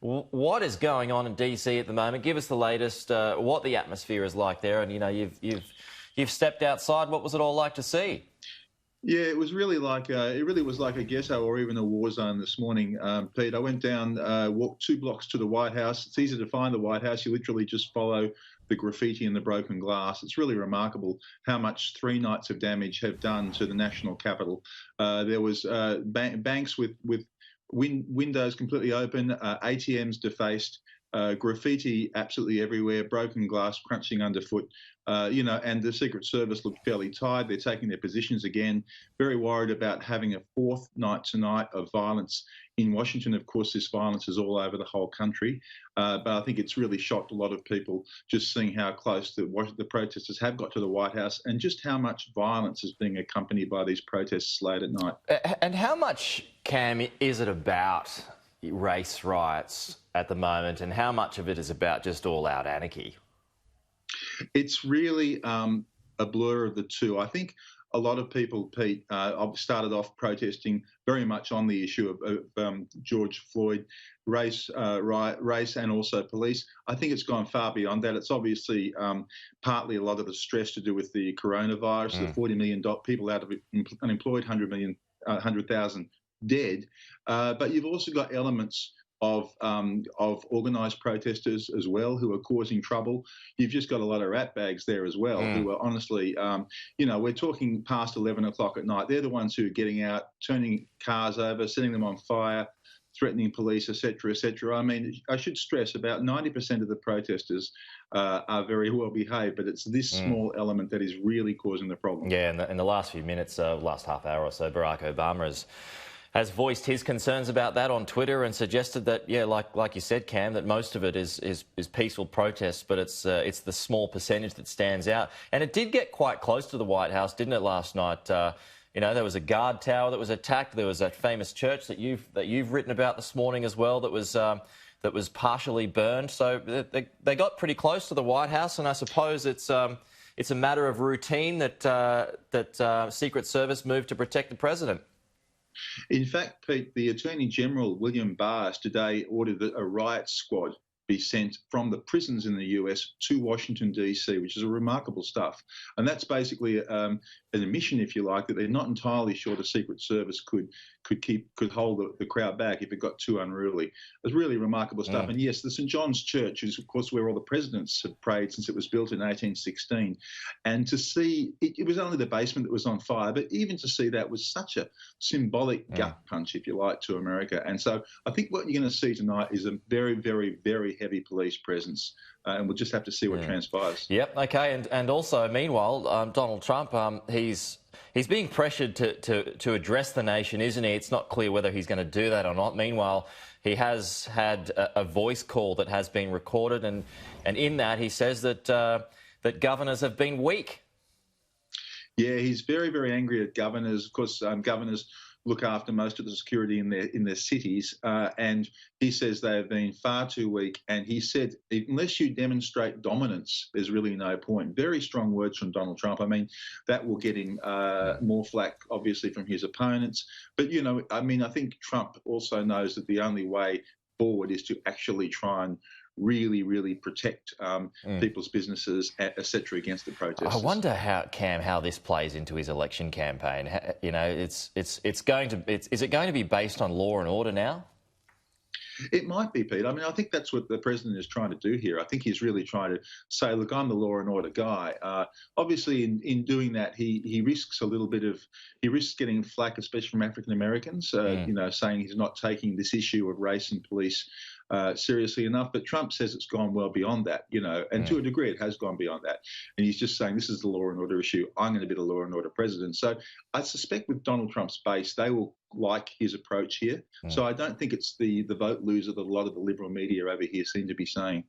What is going on in DC at the moment? Give us the latest. What the atmosphere is like there, and you've stepped outside. What was it all like to see? Yeah, it was really like it really was like a ghetto or even a war zone this morning, Pete. I went down, walked 2 blocks to the White House. It's easy to find the White House. You literally just follow the graffiti and the broken glass. It's really remarkable how much 3 nights of damage have done to the national capital. There was banks with windows completely open, ATMs defaced. Graffiti absolutely everywhere, broken glass crunching underfoot, and the Secret Service looked fairly tired. They're taking their positions again, very worried about having a 4th night tonight of violence in Washington. Of course, this violence is all over the whole country, but I think it's really shocked a lot of people just seeing how close the protesters have got to the White House and just how much violence is being accompanied by these protests late at night. And how much, Cam, is it about race riots at the moment, and how much of it is about just all-out anarchy? It's really a blur of the two. I think a lot of people, Pete, started off protesting very much on the issue of George Floyd, race and also police. I think it's gone far beyond that. It's obviously partly a lot of the stress to do with the coronavirus, the 40 million people out of unemployed, 100,000 dead. But you've also got elements of organised protesters as well who are causing trouble. You've just got a lot of ratbags there as well who are honestly, we're talking past 11 o'clock at night. They're the ones who are getting out, turning cars over, setting them on fire, threatening police, etc., etc. I mean, I should stress about 90% of the protesters are very well behaved, but it's this small element that is really causing the problem. Yeah, in the last few minutes, last half hour or so, Barack Obama has voiced his concerns about that on Twitter and suggested that, yeah, like you said, Cam, that most of it is peaceful protests, but it's the small percentage that stands out. And it did get quite close to the White House, didn't it, last night? There was a guard tower that was attacked. There was that famous church that you've written about this morning as well that was partially burned. So they got pretty close to the White House, and I suppose it's a matter of routine that Secret Service moved to protect the president. In fact, Pete, the Attorney General, William Barr, today ordered that a riot squad be sent from the prisons in the US to Washington, D.C., which is a remarkable stuff. And that's basically an admission, if you like, that they're not entirely sure the Secret Service could hold the crowd back if it got too unruly. It's really remarkable stuff. And yes, the St. John's Church is, of course, where all the presidents have prayed since it was built in 1816. And to see, it was only the basement that was on fire, but even to see that was such a symbolic gut punch, if you like, to America. And so I think what you're going to see tonight is a very, very, very heavy police presence. And we'll just have to see what transpires. Yep, okay. And also, meanwhile, Donald Trump, he's being pressured to address the nation, isn't he? It's not clear whether he's going to do that or not. Meanwhile, he has had a voice call that has been recorded, and in that he says that governors have been weak. Yeah, he's very, very angry at governors. Of course, governors look after most of the security in their cities, and he says they have been far too weak. And he said, unless you demonstrate dominance, there's really no point. Very strong words from Donald Trump. I mean, that will get him more flack, obviously, from his opponents. But, I think Trump also knows that the only way forward is to actually try and really, really protect people's businesses, etc., against the protesters. I wonder how this plays into his election campaign. Is it going to be based on law and order now? It might be, Pete. I mean, I think that's what the president is trying to do here. I think he's really trying to say, look, I'm the law and order guy. Obviously, in doing that, he risks he risks getting flack, especially from African Americans, saying he's not taking this issue of race and police seriously enough. But Trump says it's gone well beyond that, and to a degree it has gone beyond that. And he's just saying this is the law and order issue. I'm going to be the law and order president. So I suspect with Donald Trump's base, they will like his approach here. So I don't think it's the vote loser that a lot of the liberal media over here seem to be saying.